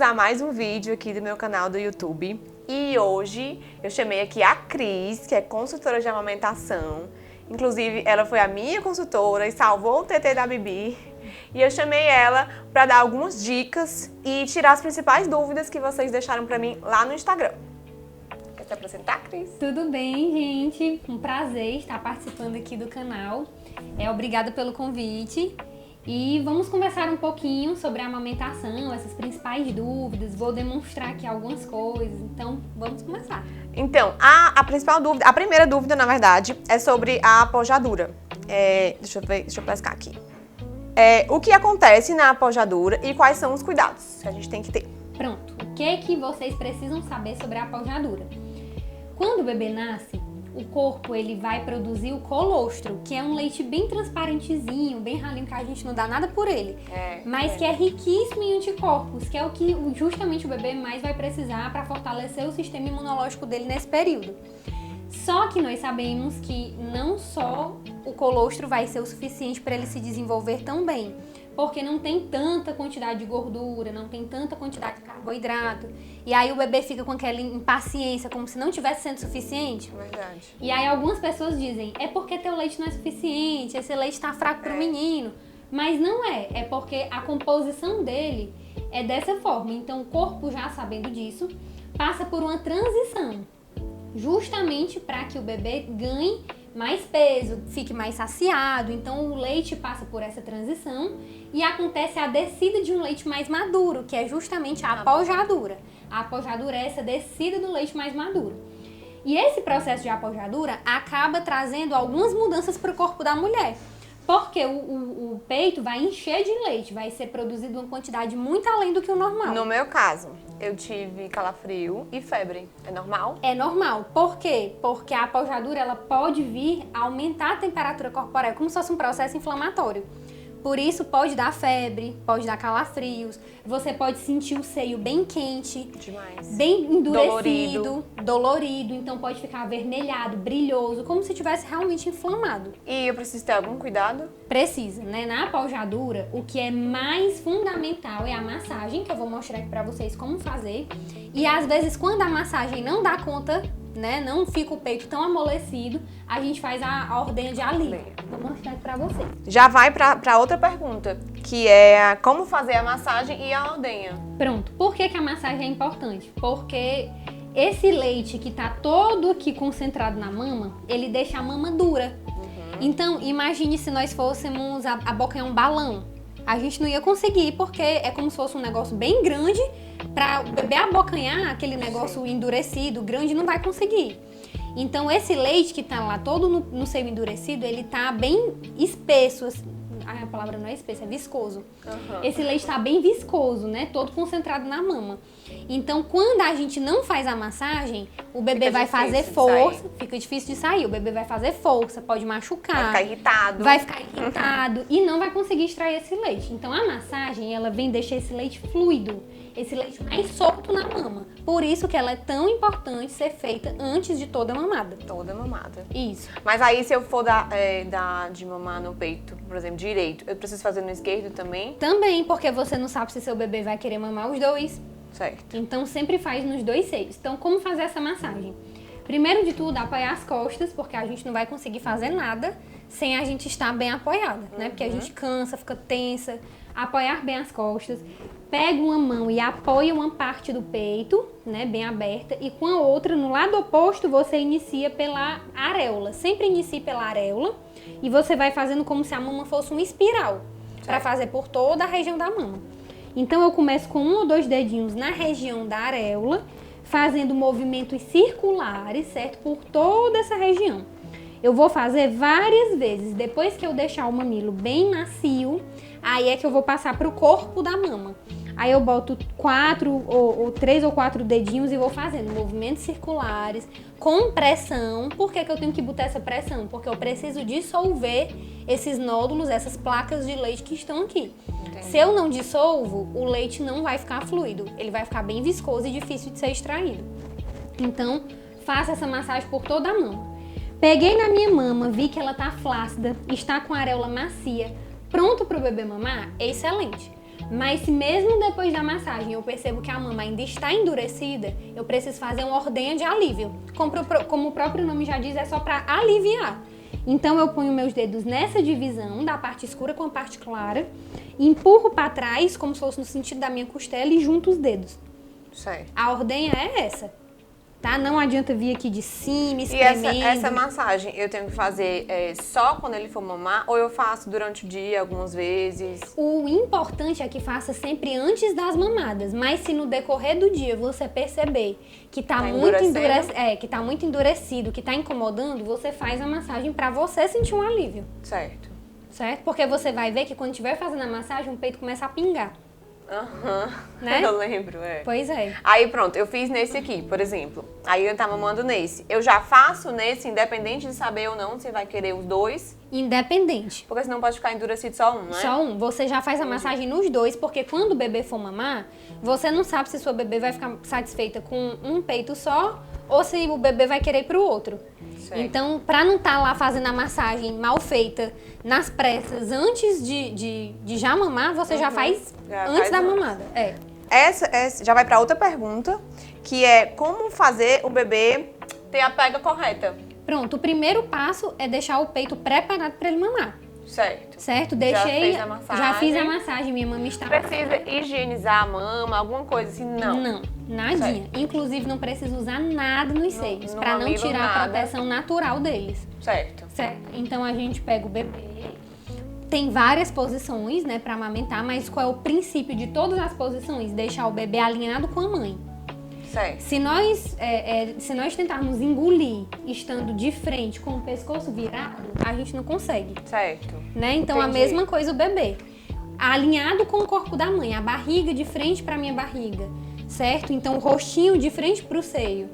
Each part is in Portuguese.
a mais um vídeo aqui do meu canal do YouTube. E hoje eu chamei aqui a Cris, que é consultora de amamentação. Inclusive, ela foi a minha consultora e salvou o TT da Bibi. E eu chamei ela para dar algumas dicas e tirar as principais dúvidas que vocês deixaram para mim lá no Instagram. Quer se apresentar, Cris? Tudo bem, gente? Um prazer estar participando aqui do canal. Obrigada pelo convite. E vamos conversar um pouquinho sobre a amamentação, essas principais dúvidas. Vou demonstrar aqui algumas coisas, então vamos começar. Então, a principal dúvida, a primeira dúvida, na verdade, é sobre a apojadura. Deixa eu pescar aqui. O que acontece na apojadura e quais são os cuidados que a gente tem que ter? Pronto, o que é que vocês precisam saber sobre a apojadura? Quando o bebê nasce, o corpo ele vai produzir o colostro, que é um leite bem transparentezinho, bem ralinho, que a gente não dá nada por ele, mas que é riquíssimo em anticorpos, que é o que justamente o bebê mais vai precisar para fortalecer o sistema imunológico dele nesse período. Só que nós sabemos que não só o colostro vai ser o suficiente para ele se desenvolver tão bem, porque não tem tanta quantidade de gordura, não tem tanta quantidade de carboidrato. E aí o bebê fica com aquela impaciência, como se não tivesse sendo suficiente. Verdade. E aí algumas pessoas dizem, é porque teu leite não é suficiente, esse leite tá fraco pro menino. Mas não é porque a composição dele é dessa forma. Então o corpo, já sabendo disso, passa por uma transição, justamente para que o bebê ganhe mais peso, fique mais saciado. Então o leite passa por essa transição e acontece a descida de um leite mais maduro, que é justamente a apojadura. A apojadura é essa descida do leite mais maduro. E esse processo de apojadura acaba trazendo algumas mudanças para o corpo da mulher. Porque o peito vai encher de leite, vai ser produzido uma quantidade muito além do que o normal. No meu caso, eu tive calafrio e febre. É normal? É normal. Por quê? Porque a apojadura ela pode vir a aumentar a temperatura corporal, como se fosse um processo inflamatório. Por isso pode dar febre, pode dar calafrios, você pode sentir o seio bem quente, demais, bem endurecido, dolorido, então pode ficar avermelhado, brilhoso, como se tivesse realmente inflamado. E eu preciso ter algum cuidado? Precisa, né? Na apojadura, o que é mais fundamental é a massagem, que eu vou mostrar aqui pra vocês como fazer. E às vezes quando a massagem não dá conta, né, não fica o peito tão amolecido, a gente faz a ordenha de alívio. Vou mostrar aqui pra vocês. Já vai pra outra pergunta, que é como fazer a massagem e a ordenha. Pronto. Por que a massagem é importante? Porque esse leite que tá todo aqui concentrado na mama, ele deixa a mama dura. Então, imagine se nós fôssemos abocanhar um balão. A gente não ia conseguir, porque é como se fosse um negócio bem grande. Para o bebê abocanhar aquele negócio endurecido, grande, não vai conseguir. Então, esse leite que tá lá todo no seio endurecido, ele tá bem espesso. A palavra não é espesso, é viscoso. Esse leite tá bem viscoso, né? Todo concentrado na mama. Então, quando a gente não faz a massagem, o bebê vai fazer força, fica difícil de sair. O bebê vai fazer força, pode machucar. Vai ficar irritado e não vai conseguir extrair esse leite. Então, a massagem, ela vem deixar esse leite fluido, esse leite mais solto na mama. Por isso que ela é tão importante ser feita antes de toda a mamada. Toda mamada. Isso. Mas aí, se eu for dar de mamar no peito, por exemplo, direito, eu preciso fazer no esquerdo também? Também, porque você não sabe se seu bebê vai querer mamar os dois. Certo. Então, sempre faz nos dois seios. Então, como fazer essa massagem? Primeiro de tudo, apoiar as costas, porque a gente não vai conseguir fazer nada sem a gente estar bem apoiada, né? Porque a gente cansa, fica tensa. Apoiar bem as costas. Pega uma mão e apoia uma parte do peito, né, bem aberta, e com a outra, no lado oposto, você inicia pela areola. Sempre inicie pela areola e você vai fazendo como se a mama fosse uma espiral, para fazer por toda a região da mama. Então eu começo com 1 ou 2 dedinhos na região da areola, fazendo movimentos circulares, certo? Por toda essa região. Eu vou fazer várias vezes. Depois que eu deixar o mamilo bem macio, aí é que eu vou passar para o corpo da mama. Aí eu boto 3 ou 4 dedinhos e vou fazendo movimentos circulares, com pressão. Por que eu tenho que botar essa pressão? Porque eu preciso dissolver esses nódulos, essas placas de leite que estão aqui. Entendi. Se eu não dissolvo, o leite não vai ficar fluido. Ele vai ficar bem viscoso e difícil de ser extraído. Então, faça essa massagem por toda a mama. Peguei na minha mama, vi que ela tá flácida, está com a areola macia, pronto para o bebê mamar, é excelente. Mas se mesmo depois da massagem eu percebo que a mama ainda está endurecida, eu preciso fazer uma ordenha de alívio. Como o próprio nome já diz, é só para aliviar. Então eu ponho meus dedos nessa divisão da parte escura com a parte clara, empurro para trás, como se fosse no sentido da minha costela, e junto os dedos. Certo. A ordenha é essa. Tá? Não adianta vir aqui de cima, E espremendo. essa massagem eu tenho que fazer só quando ele for mamar ou eu faço durante o dia algumas vezes? O importante é que faça sempre antes das mamadas, mas se no decorrer do dia você perceber que tá muito endurecido, que tá incomodando, você faz a massagem pra você sentir um alívio, Certo. certo? Porque você vai ver que quando estiver fazendo a massagem, o peito começa a pingar. Aham, Né? eu lembro, Pois é. Aí pronto, eu fiz nesse aqui, por exemplo. Aí eu tava mamando nesse. Eu já faço nesse, independente de saber ou não se vai querer os dois. Independente. Porque senão pode ficar endurecido só um, né? Só um. Você já faz a massagem nos dois, porque quando o bebê for mamar, você não sabe se sua bebê vai ficar satisfeita com um peito só ou se o bebê vai querer ir pro outro. Certo. Então, pra não estar lá fazendo a massagem mal feita, nas pressas, antes de já mamar, você já faz Já antes faz da antes. mamada. É. Essa já vai pra outra pergunta, que é como fazer o bebê ter a pega correta. Pronto, o primeiro passo é deixar o peito preparado pra ele mamar. Certo. Certo? Deixei. fez a massagem. Já fiz a massagem, minha mama está. Precisa higienizar a mama, alguma coisa assim? Não. Não, nadinha. Inclusive, não precisa usar nada nos seios, no pra não mamilo, tirar a nada. proteção natural deles. Certo. Certo? Então, a gente pega o bebê. Tem várias posições, né, pra amamentar, mas qual é o princípio de todas as posições? Deixar o bebê alinhado com a mãe. Certo. Se nós tentarmos engolir estando de frente com o pescoço virado, a gente não consegue, Certo. né? Então, a Entendi. mesma coisa o bebê. Alinhado com o corpo da mãe, a barriga de frente pra minha barriga, certo? Então, o rostinho de frente pro seio.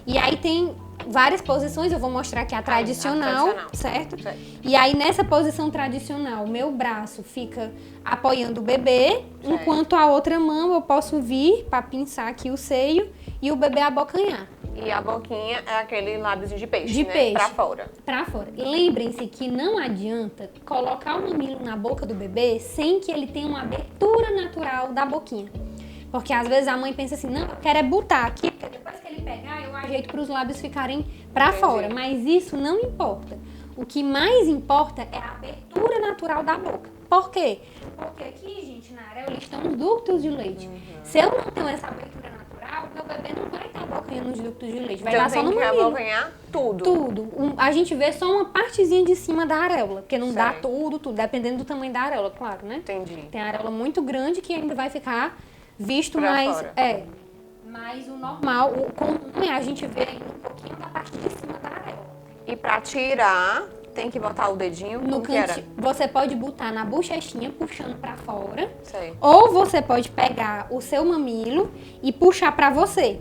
E aí tem várias posições, eu vou mostrar aqui a tradicional, certo? Certo. E aí, nessa posição tradicional, o meu braço fica apoiando o bebê, enquanto a outra mão eu posso vir para pinçar aqui o seio e o bebê abocanhar. E a boquinha é aquele lábiozinho de peixe, De né? peixe. Pra fora. Pra fora. Lembrem-se que não adianta colocar o mamilo na boca do bebê sem que ele tenha uma abertura natural da boquinha. Porque às vezes a mãe pensa assim, não, eu quero é botar aqui, porque depois que ele pegar, eu ajeito para os lábios ficarem pra fora. Mas isso não importa. O que mais importa é a abertura natural da boca. Por quê? Porque aqui, gente, na areola estão os ductos de leite. Se eu não tenho essa abertura natural, meu bebê não vai estar abocanhando nos ductos de leite. Vai Então dar só tem no que mamilo. abocanhar tudo. Tudo. A gente vê só uma partezinha de cima da areola, porque não dá Certo. tudo, dependendo do tamanho da areola, claro, né? Entendi. Tem a areola muito grande que ainda vai ficar visto Pra mais. fora. Mas o normal, o comum é a gente ver ainda um pouquinho da parte de cima da areola. E pra tirar, tem que botar o dedinho No como que era? cantinho, você pode botar na bochechinha, puxando pra fora. Sei. Ou você pode pegar o seu mamilo e puxar pra você.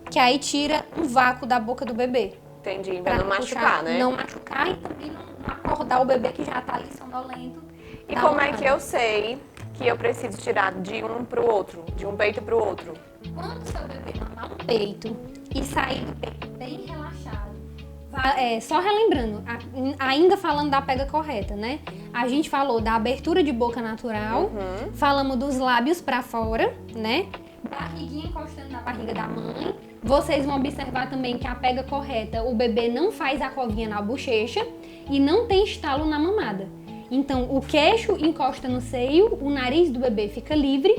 Que aí tira um vácuo da boca do bebê. Entendi. Pra Pra não machucar, né? Não machucar e também não acordar o bebê que já tá ali sonolento. E da como é mamada. que eu sei que eu preciso tirar de um pro outro? De um peito pro outro? Quando o seu bebê mamar um peito e sair do peito bem relaxado, só relembrando, ainda falando da pega correta, né? A gente falou da abertura de boca natural, falamos dos lábios pra fora, né? Barriguinha encostando na barriga da mãe. Vocês vão observar também que a pega correta, o bebê não faz a covinha na bochecha e não tem estalo na mamada. Então, o queixo encosta no seio, o nariz do bebê fica livre,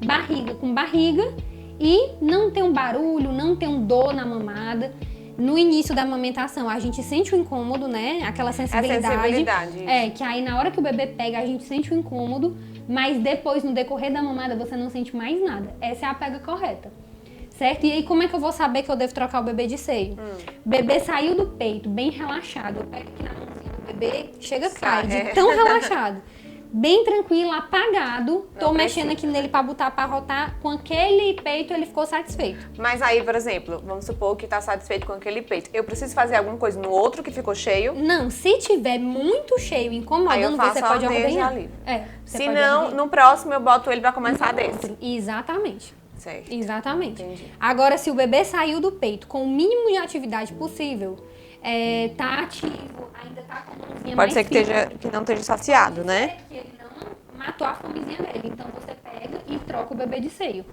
barriga com barriga e não tem um barulho, não tem um dor na mamada. No início da amamentação, a gente sente o incômodo, né? Aquela sensibilidade. Que aí na hora que o bebê pega, a gente sente o incômodo, mas depois, no decorrer da mamada, você não sente mais nada. Essa é a pega correta. Certo? E aí, como é que eu vou saber que eu devo trocar o bebê de seio? Bebê saiu do peito, bem relaxado. Eu pego aqui na mãozinha do bebê, chega, cai, de tão relaxado. Bem tranquilo, apagado. Tô mexendo aqui nele pra botar pra rotar. Com aquele peito, ele ficou satisfeito. Mas aí, por exemplo, vamos supor que tá satisfeito com aquele peito. Eu preciso fazer alguma coisa no outro que ficou cheio? Não, se tiver muito cheio, incomodando, você pode ordenhar. Se não, no próximo eu boto ele pra começar desse. Exatamente. Certo. Exatamente. Entendi. Agora, se o bebê saiu do peito com o mínimo de atividade possível, tá ativo, ainda tá com a mãozinha Pode mais ser firme. que não esteja saciado, né? Que ele não matou a fomezinha dele. Então você pega e troca o bebê de seio,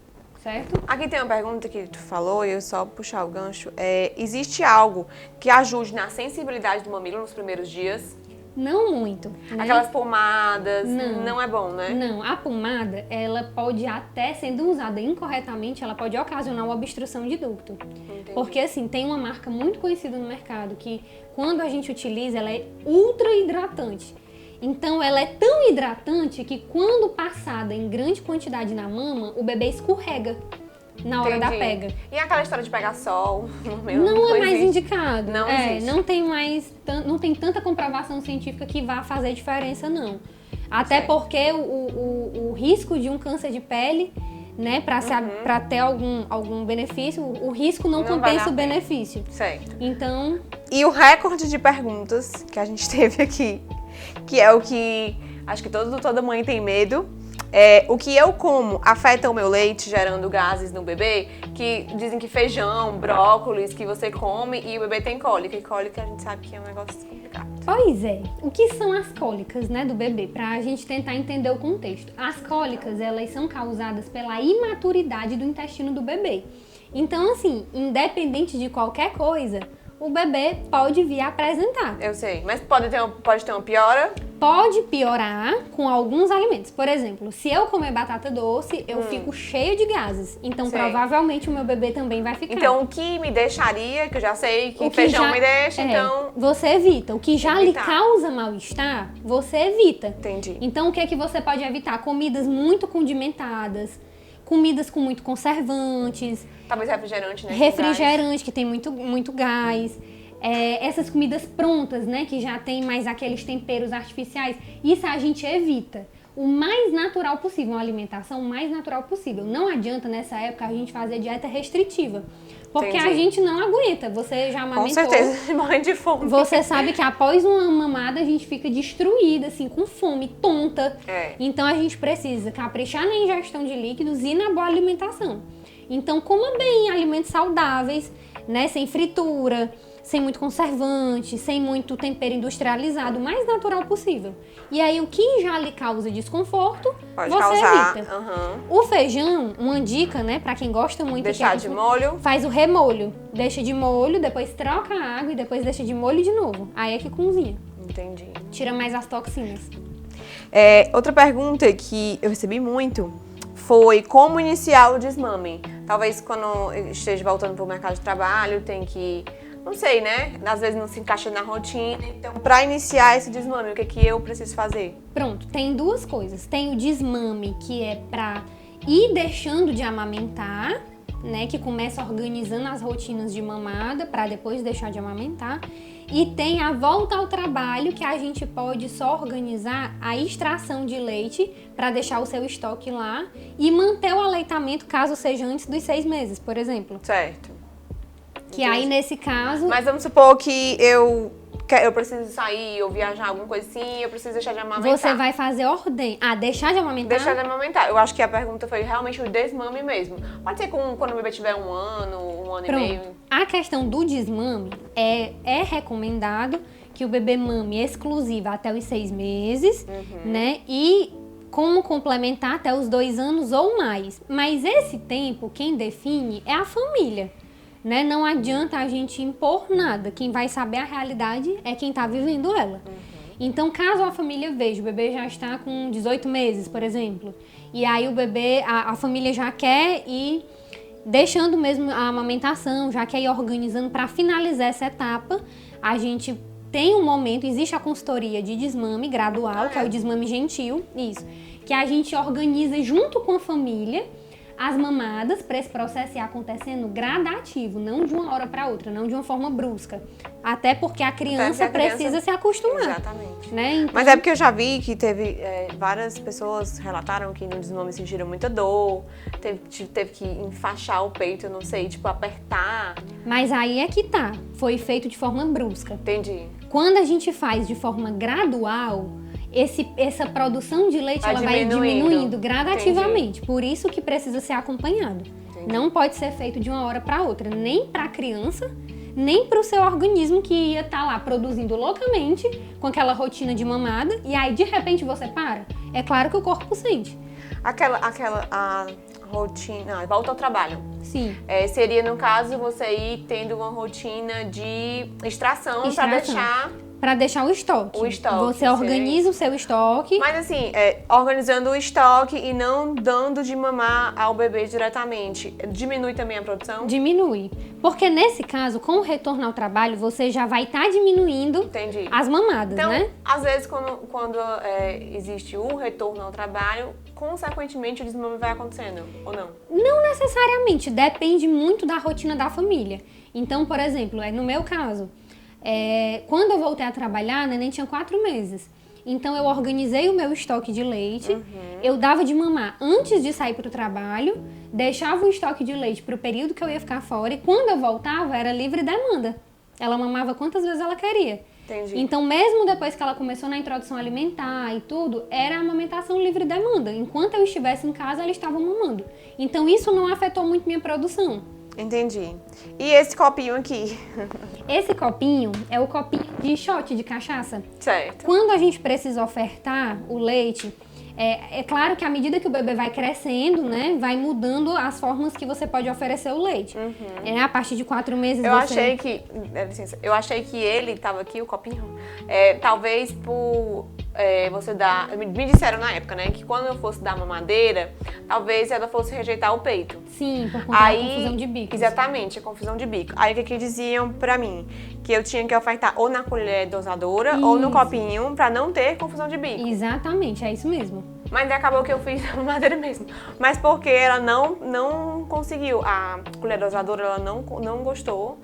certo? Aqui tem uma pergunta que tu falou, e eu só puxar o gancho. Existe algo que ajude na sensibilidade do mamilo nos primeiros dias? Não muito, né? Aquelas pomadas, não é bom, né? Não, a pomada, ela pode até, sendo usada incorretamente, ela pode ocasionar uma obstrução de ducto. Entendi. Porque, assim, tem uma marca muito conhecida no mercado que, quando a gente utiliza, ela é ultra hidratante. Então, ela é tão hidratante que, quando passada em grande quantidade na mama, o bebê escorrega na hora da Entendi. pega. E aquela história de pegar sol? Não é mais indicado. Não existe. Não tem tanta comprovação científica que vá fazer diferença, não. Até Certo. porque o risco de um câncer de pele, né, para ter algum benefício, o risco não Não compensa vale o a pena. benefício. Certo. Então, E o recorde de perguntas que a gente teve aqui, que é o que acho que toda mãe tem medo, o que eu como afeta o meu leite, gerando gases no bebê, que dizem que feijão, brócolis, que você come e o bebê tem cólica. E cólica a gente sabe que é um negócio complicado. pois é, o que são as cólicas, né, do bebê? Pra gente tentar entender o contexto. As cólicas, elas são causadas pela imaturidade do intestino do bebê. Então, assim, independente de qualquer coisa, o bebê pode vir a apresentar. Eu sei, mas pode ter uma piora? Pode piorar com alguns alimentos. Por exemplo, se eu comer batata doce, eu fico cheio de gases. Então, Sei. provavelmente, o meu bebê também vai ficar. Então, o que me deixaria, que eu já sei que O que feijão já- me deixa, então... Você evita. O que já lhe Evitar. causa mal-estar, você evita. Entendi. Então, o que é que você pode evitar? Comidas muito condimentadas, comidas com muito conservantes, Talvez refrigerante, né? com refrigerante, que tem muito gás. Essas comidas prontas, né, que já tem mais aqueles temperos artificiais, isso a gente evita. O mais natural possível, uma alimentação mais natural possível. Não adianta nessa época a gente fazer dieta restritiva, porque Entendi. a gente não aguenta. Você já gás. amamentou. Com certeza, morrendo de fome. Você sabe que após uma mamada a gente fica destruída, assim, com fome, tonta. Então a gente precisa caprichar na ingestão de líquidos e na boa alimentação. Então coma bem alimentos saudáveis, né, sem fritura, sem muito conservante, sem muito tempero industrializado, o mais natural possível. E aí o que já lhe causa desconforto, Pode você causar. evita. Aham. O feijão, uma dica, né, pra quem gosta muito, Deixar que de molho. faz o remolho. Deixa de molho, depois troca a água e depois deixa de molho de novo. Aí é que cozinha. Entendi. Tira mais as toxinas. Outra pergunta que eu recebi muito foi como iniciar o desmame. Talvez quando esteja voltando para o mercado de trabalho, tem que, não sei, né? Às vezes não se encaixa na rotina. Então, para iniciar esse desmame, o que eu preciso fazer? Pronto, tem duas coisas. Tem o desmame, que é pra ir deixando de amamentar, né? Que começa organizando as rotinas de mamada para depois deixar de amamentar. E tem a volta ao trabalho, que a gente pode só organizar a extração de leite para deixar o seu estoque lá e manter o aleitamento caso seja antes dos 6 meses, por exemplo. Certo. Que aí, nesse caso... Mas vamos supor que eu preciso sair ou viajar, alguma coisa assim, eu preciso deixar de amamentar. Você vai fazer deixar de amamentar? Deixar de amamentar. Eu acho que a pergunta foi realmente o desmame mesmo. Pode ser quando o bebê tiver um ano e meio. A questão do desmame é recomendado que o bebê mame exclusiva até os 6 meses, né? E como complementar até os 2 anos ou mais. Mas esse tempo, quem define é a família. Né? Não adianta a gente impor nada. Quem vai saber a realidade é quem está vivendo ela. Então, caso a família veja, o bebê já está com 18 meses, por exemplo, e aí o bebê, a família já quer ir deixando mesmo a amamentação, já quer ir organizando para finalizar essa etapa, a gente tem um momento, existe a consultoria de desmame gradual, que é o desmame gentil, isso, que a gente organiza junto com a família as mamadas para esse processo ir acontecendo gradativo, não de uma hora para outra, não de uma forma brusca. Até porque a criança precisa se acostumar. Exatamente. Né? Então, mas é porque eu já vi que teve várias pessoas relataram que no desmame sentiram muita dor, teve que enfaixar o peito, eu não sei, tipo, apertar. Mas aí é que tá, foi feito de forma brusca. Entendi. Quando a gente faz de forma gradual, essa produção de leite ela vai diminuindo gradativamente. Entendi. Por isso que precisa ser acompanhado. Entendi. Não pode ser feito de uma hora para outra, nem para a criança, nem para o seu organismo que ia estar lá produzindo loucamente com aquela rotina de mamada e aí de repente você para. é claro que o corpo sente. A rotina, volta ao trabalho. Sim. Seria, no caso, você ir tendo uma rotina de extração. Para deixar o estoque. Você organiza o seu estoque. Mas assim, organizando o estoque e não dando de mamar ao bebê diretamente, diminui também a produção? Diminui. Porque nesse caso, com o retorno ao trabalho, você já vai estar diminuindo as mamadas, então, né? Às vezes, quando existe o retorno ao trabalho, consequentemente o desmame vai acontecendo, ou não? Não necessariamente, depende muito da rotina da família. Então, por exemplo, no meu caso, quando eu voltei a trabalhar, a neném tinha 4 meses. Então, eu organizei o meu estoque de leite, eu dava de mamar antes de sair para o trabalho, deixava o estoque de leite para o período que eu ia ficar fora e quando eu voltava, era livre demanda. Ela mamava quantas vezes ela queria. Entendi. Então, mesmo depois que ela começou na introdução alimentar e tudo, era a amamentação livre demanda. Enquanto eu estivesse em casa, ela estava mamando. Então, isso não afetou muito minha produção. Entendi. E esse copinho aqui? Esse copinho é o copinho de shot de cachaça. Certo. Quando a gente precisa ofertar o leite, é claro que à medida que o bebê vai crescendo, né, vai mudando as formas que você pode oferecer o leite. A partir de 4 meses eu achei que ele tava aqui, o copinho, talvez por você dar... Me disseram na época, né, que quando eu fosse dar mamadeira, talvez ela fosse rejeitar o peito. Sim, por conta da confusão de bico. Exatamente, a confusão de bico. Aí o que diziam pra mim? Que eu tinha que ofertar ou na colher dosadora ou no copinho pra não ter confusão de bico. Exatamente, é isso mesmo. Mas acabou que eu fiz a mamadeira mesmo. Mas porque ela não conseguiu. A colher dosadora, ela não gostou.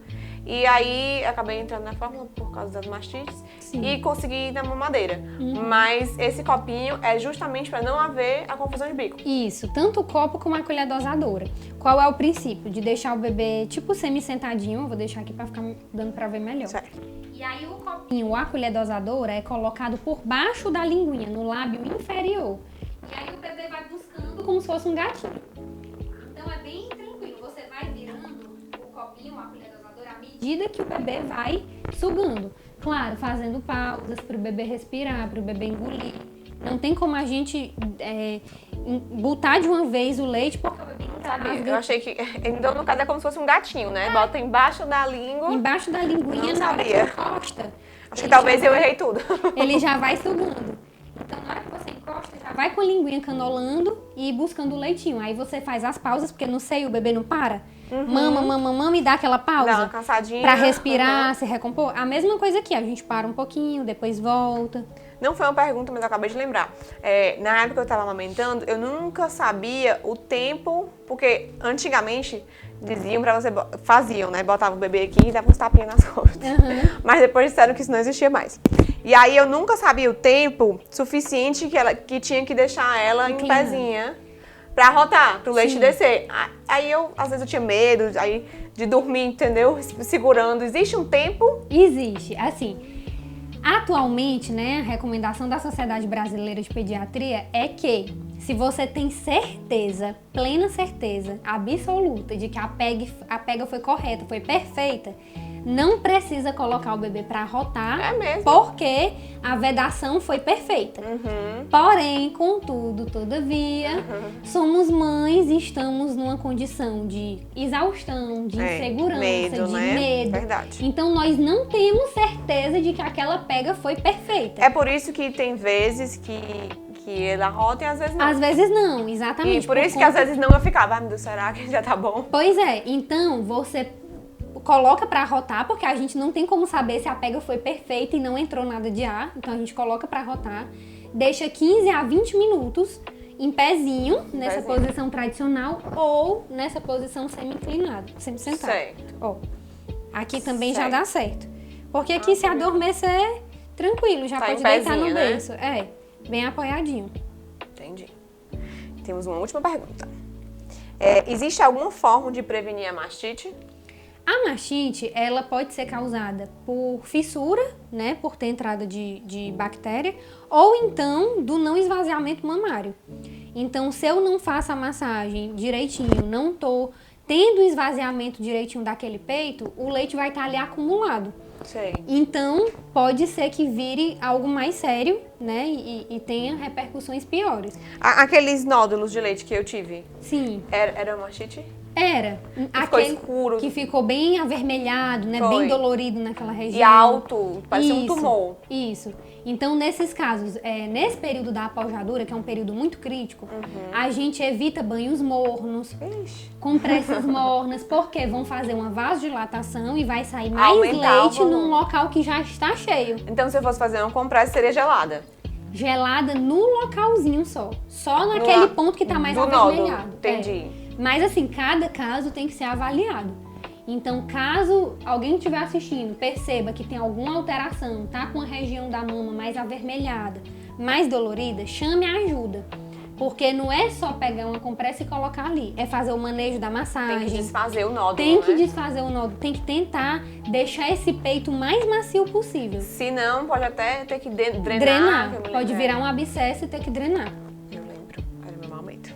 E aí, acabei entrando na fórmula por causa das mastites. Sim. E consegui ir na mamadeira. Mas esse copinho é justamente para não haver a confusão de bico. Isso, tanto o copo como a colher dosadora. Qual é o princípio? De deixar o bebê tipo semi-sentadinho. Vou deixar aqui para ficar dando para ver melhor. Certo. E aí o copinho ou a colher dosadora é colocado por baixo da linguinha, no lábio inferior. E aí o bebê vai buscando como se fosse um gatinho. Então é bem tranquilo, você vai virando o copinho, a colher dosadora, à medida que o bebê vai sugando. Claro, fazendo pausas para o bebê respirar, para o bebê engolir. Não tem como a gente botar de uma vez o leite, porque o bebê não sabe. Eu achei que, então no caso é como se fosse um gatinho, né? Bota embaixo da língua. Embaixo da linguinha, na hora que encosta. Acho que talvez eu errei tudo. Ele já vai sugando. Então, na hora que você encosta, já vai com a linguinha canolando e buscando o leitinho. Aí você faz as pausas, porque no seio o bebê não para. Mama e dá aquela pausa. Dá uma cansadinha. Pra respirar, se recompor. A mesma coisa aqui, a gente para um pouquinho, depois volta. Não foi uma pergunta, mas eu acabei de lembrar. Na época que eu tava amamentando, eu nunca sabia o tempo, porque antigamente diziam pra você, faziam, né? Botavam o bebê aqui e davam uns tapinhas nas costas. Mas depois disseram que isso não existia mais. E aí eu nunca sabia o tempo suficiente que tinha que deixar ela em pezinha pra rotar, pro leite descer. Aí às vezes eu tinha medo de dormir, entendeu? Segurando. Existe um tempo? Existe. Assim, atualmente, né, a recomendação da Sociedade Brasileira de Pediatria é que se você tem certeza, plena certeza, absoluta de que a pega foi correta, foi perfeita, não precisa colocar o bebê para rotar, porque a vedação foi perfeita. Porém, contudo, todavia, somos mães e estamos numa condição de exaustão, de insegurança, medo, de né? medo. Verdade. Então, nós não temos certeza de que aquela pega foi perfeita. É por isso que tem vezes que ela rota e às vezes não. Às vezes não, exatamente. E por isso que às vezes não eu ficava, meu Deus, será que já tá bom? Pois é, então você coloca pra rotar, porque a gente não tem como saber se a pega foi perfeita e não entrou nada de ar. Então a gente coloca pra rotar, deixa 15 a 20 minutos em pezinho, nessa posição tradicional, ou nessa posição semi-inclinada, semi-sentado. Certo. Ó, aqui também já dá certo. Porque aqui se adormecer, tranquilo, já pode deitar no berço. Bem apoiadinho. Entendi. Temos uma última pergunta. Existe alguma forma de prevenir a mastite? A mastite, ela pode ser causada por fissura, né, por ter entrada de bactéria, ou então do não esvaziamento mamário. Então, se eu não faço a massagem direitinho, não tô tendo esvaziamento direitinho daquele peito, o leite vai estar ali acumulado. Sei. Então, pode ser que vire algo mais sério, né? E tenha repercussões piores. Aqueles nódulos de leite que eu tive, Sim. era mastite? Era. Ficou escuro. Que ficou bem avermelhado, né? Foi. Bem dolorido naquela região. E alto, parecia um Isso, tumor. Isso. Então, nesses casos, nesse período da apojadura, que é um período muito crítico, a gente evita banhos mornos, Ixi. compressas mornas, porque vão fazer uma vasodilatação e vai sair mais Aumentar o leite num volume. local que já está cheio. Então, se eu fosse fazer uma compressa, seria gelada. Gelada no localzinho só. Só naquele ponto que tá mais do avermelhado. nódulo, entendi. Mas assim, cada caso tem que ser avaliado. Então, caso alguém estiver assistindo, perceba que tem alguma alteração, tá com a região da mama mais avermelhada, mais dolorida, chame a ajuda. Porque não é só pegar uma compressa e colocar ali, é fazer o manejo da massagem. Tem que desfazer o nódulo, Tem que né? desfazer o nódulo, tem que tentar deixar esse peito mais macio possível. Se não, pode até ter que drenar. Drenar, que eu me pode lembro. virar um abscesso e ter que drenar. Eu lembro, era meu momento.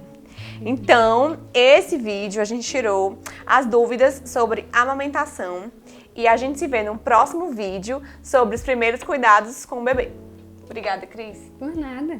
Então, esse vídeo a gente tirou as dúvidas sobre amamentação e a gente se vê no próximo vídeo sobre os primeiros cuidados com o bebê. Obrigada, Cris. Por nada.